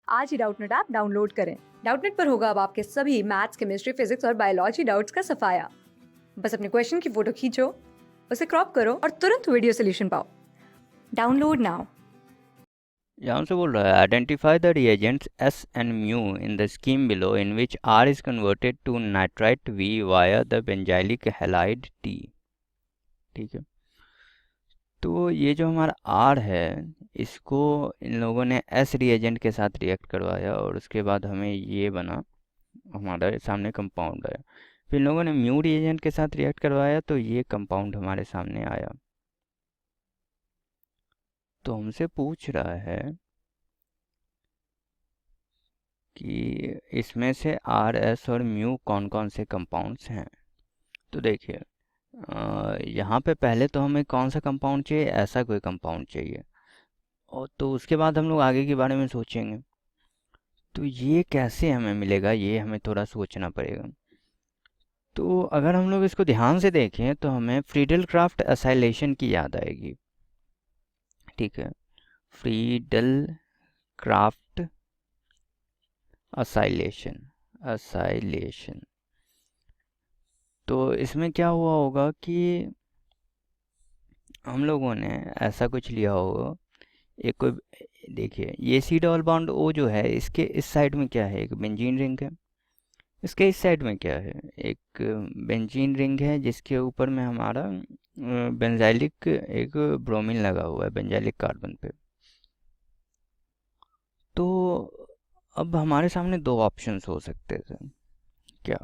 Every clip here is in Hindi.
आज ही डाउटनेट ऐप डाउनलोड करें। डाउटनेट पर होगा अब आपके सभी मैथ्स, केमिस्ट्री, फिजिक्स और बायोलॉजी डाउट्स का सफाया। बस अपने क्वेश्चन की फोटो खींचो, उसे क्रॉप करो और तुरंत वीडियो सोल्यूशन पाओ। Download now. यहाँ से बोल रहा है identify the reagents S and mu in the scheme below in which R is converted to nitrite V via the benzylic halide T. ठीक है, तो ये जो हमारा आर है इसको इन लोगों ने एस रिएजेंट के साथ रिएक्ट करवाया और उसके बाद हमें ये बना, हमारे सामने कंपाउंड आया। फिर इन लोगों ने म्यू रिएजेंट के साथ रिएक्ट करवाया तो ये कंपाउंड हमारे सामने आया। तो हमसे पूछ रहा है कि इसमें से आर एस और म्यू कौन कौन से कंपाउंड्स हैं। तो देखिए, यहाँ पे पहले तो हमें कौन सा कंपाउंड चाहिए, ऐसा कोई कंपाउंड चाहिए, और तो उसके बाद हम लोग आगे के बारे में सोचेंगे। तो ये कैसे हमें मिलेगा, ये हमें थोड़ा सोचना पड़ेगा। तो अगर हम लोग इसको ध्यान से देखें तो हमें फ्रीडल क्राफ्ट एसाइलेशन की याद आएगी। ठीक है, फ्रीडल क्राफ्ट असाइलेशन असाइलेशन। तो इसमें क्या हुआ होगा कि हम लोगों ने ऐसा कुछ लिया होगा, एक कोई, देखिए ये सी डबल बॉन्ड ओ जो है इसके इस साइड में क्या है, एक बेंजीन रिंग है। इसके इस साइड में क्या है, एक बेंजीन रिंग है जिसके ऊपर में हमारा बेंजाइलिक एक ब्रोमीन लगा हुआ है बेंजाइलिक कार्बन पे। तो अब हमारे सामने दो ऑप्शंस हो सकते थे क्या।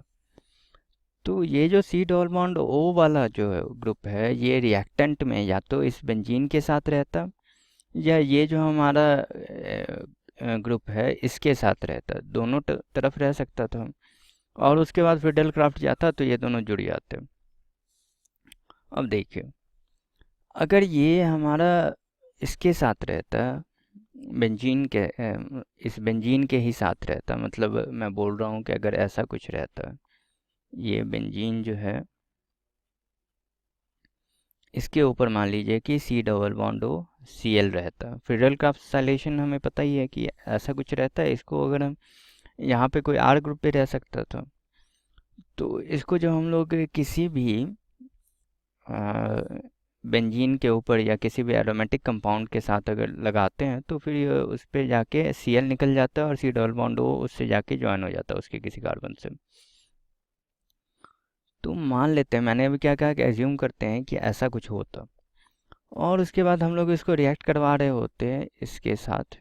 तो ये जो सी डबल बॉन्ड ओ वाला जो है ग्रुप है ये रिएक्टेंट में या तो इस बेंजीन के साथ रहता या ये जो हमारा ग्रुप है इसके साथ रहता, दोनों तरफ रह सकता था। और उसके बाद फिर डेल क्राफ्ट जाता तो ये दोनों जुड़ जाते। अब देखिए, अगर ये हमारा इसके साथ रहता, बेंजीन के इस बेंजीन के ही साथ रहता, मतलब मैं बोल रहा हूँ कि अगर ऐसा कुछ रहता, ये बेंजीन जो है इसके ऊपर मान लीजिए कि C double bond O C L रहता, फिडल क्राफ्टसाइलेशन हमें पता ही है कि ऐसा कुछ रहता है। इसको अगर हम यहाँ पे कोई आर ग्रुप पे रह सकता था, तो इसको जब हम लोग किसी भी बेंजीन के ऊपर या किसी भी एरोमेटिक कंपाउंड के साथ अगर लगाते हैं तो फिर ये उस पर जाके सी एल निकल जाता है और सी डबल बॉन्ड ओ उससे जाके ज्वाइन हो जाता है उसके किसी कार्बन से। तो मान लेते हैं, मैंने अभी क्या कहा कि एज्यूम करते हैं कि ऐसा कुछ होता और उसके बाद हम लोग इसको रिएक्ट करवा रहे होते हैं इसके साथ,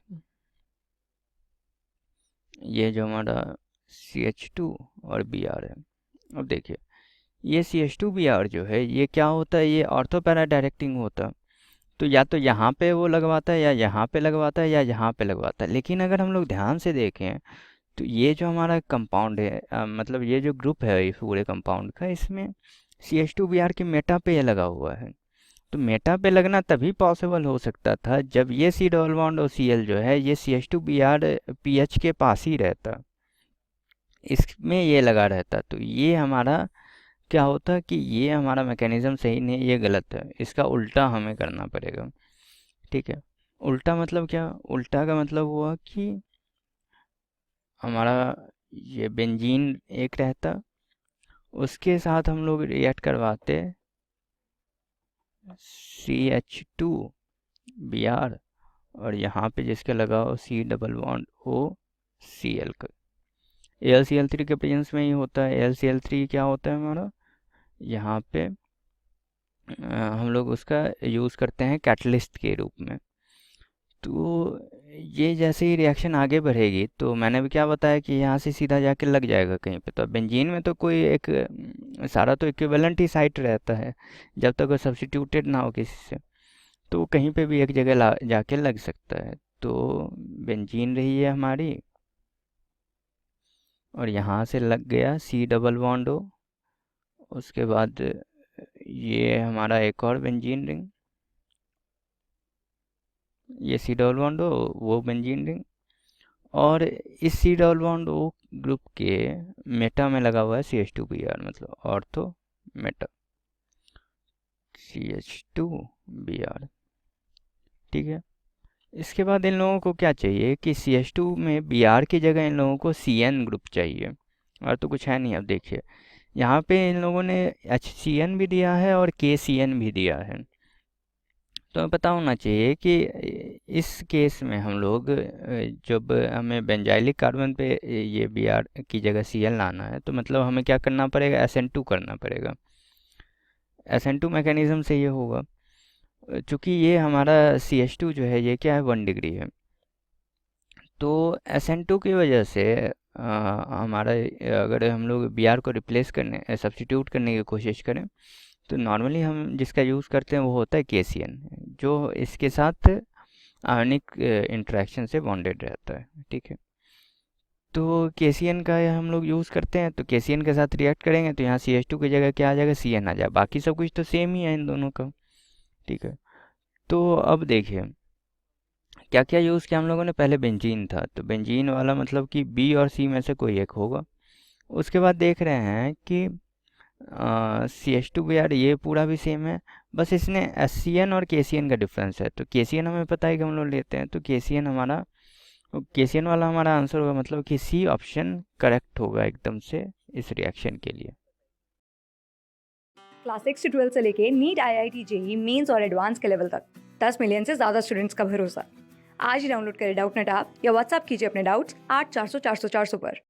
ये जो हमारा CH2 और Br है। अब देखिए, ये CH2Br जो है ये क्या होता है, ये ऑर्थो पैरा डायरेक्टिंग होता है। तो या तो यहाँ पे वो लगवाता है या यहाँ पे लगवाता है या यहाँ पे लगवाता है। लेकिन अगर हम लोग ध्यान से देखें तो ये जो हमारा कंपाउंड है, मतलब ये जो ग्रुप है इस पूरे कंपाउंड का, इसमें CH2Br के मेटा पे ये लगा हुआ है। तो मेटा पे लगना तभी पॉसिबल हो सकता था जब ये सी डबल बॉन्ड और Cl जो है ये CH2Br पीएच के पास ही रहता, इसमें ये लगा रहता। तो ये हमारा क्या होता कि ये हमारा मैकेनिज्म सही नहीं, ये गलत है, इसका उल्टा हमें करना पड़ेगा। ठीक है, उल्टा मतलब क्या, उल्टा का मतलब हुआ कि हमारा ये बेंजीन एक रहता, उसके साथ हम लोग रिएक्ट करवाते CH2Br और यहाँ पे जिसके लगा हो C double bond O Cl का, AlCl3 के प्रेजेंस में ही होता है। AlCl3 क्या होता है हमारा, यहाँ पे हम लोग उसका यूज़ करते हैं कैटलिस्ट के रूप में। तो ये जैसे ही रिएक्शन आगे बढ़ेगी तो मैंने भी क्या बताया कि यहाँ से सीधा जाके लग जाएगा कहीं पे। तो बेंजीन में तो कोई एक सारा तो इक्विवेलेंट ही साइट रहता है जब तक वो सब्स्टिट्यूटेड ना हो किसी से, तो वो कहीं पे भी एक जगह जाके लग सकता है। तो बेंजीन रही है हमारी और यहाँ से लग गया सी डबल बॉन्ड ओ, उसके बाद ये हमारा एक और बेंजीन रिंग, ये सी डबल बॉन्ड ओ वो बेंजीन रिंग, और इस C double bond O group के मेटा में लगा हुआ है CH2Br, मतलब ऑर्थो मेटा CH2Br। ठीक है, इसके बाद इन लोगों को क्या चाहिए कि CH2 में Br की जगह इन लोगों को Cn ग्रुप चाहिए, और तो कुछ है नहीं। अब देखिए यहाँ पे इन लोगों ने HCN भी दिया है और KCN भी दिया है। तो हमें पता होना चाहिए कि इस केस में हम लोग जब हमें बेंजाइलिक कार्बन पे ये Br की जगह Cl लाना है, तो मतलब हमें क्या करना पड़ेगा, SN2 करना पड़ेगा। SN2 मैकेनिज्म से ये होगा, चूँकि ये हमारा CH2 जो है ये क्या है, 1 डिग्री है। तो SN2 की वजह से हमारा अगर हम लोग Br को रिप्लेस करने सब्स्टिट्यूट करने की कोशिश करें, तो नॉर्मली हम जिसका यूज़ करते हैं वो होता है KCN, जो इसके साथ आयनिक इंटरेक्शन से बॉन्डेड रहता है। ठीक है, तो KCN का हम लोग यूज़ करते हैं, तो KCN के साथ रिएक्ट करेंगे तो यहाँ CH2 की जगह क्या आ जाएगा, CN आ जाएगा। बाकी सब कुछ तो सेम ही है इन दोनों का। ठीक है, तो अब देखिए क्या क्या यूज़ किया हम लोगों ने। पहले बेंजीन था, तो बेंजीन वाला मतलब कि B और C में से कोई एक होगा। उसके बाद देख रहे हैं कि CH2Br ये पूरा भी सेम है, बस इसने SCN और KCN का डिफरेंस है। तो KCN हमें पता है कि हम लोग लेते हैं, तो KCN वाला हमारा आंसर होगा, मतलब कि C ऑप्शन करेक्ट होगा एकदम से इस रिएक्शन के लिए। क्लास 6 से 12 से लेके नीट, IIT, JEE मेंस और एडवांस के लेवल तक 10 मिलियन से ज़्यादा स्टूडेंट्स का भरोसा। आज ही डाउनलोड करें डाउटनेट ऐप या व्हाट्सएप कीजिए अपने डाउट्स 8400 400 400 पर।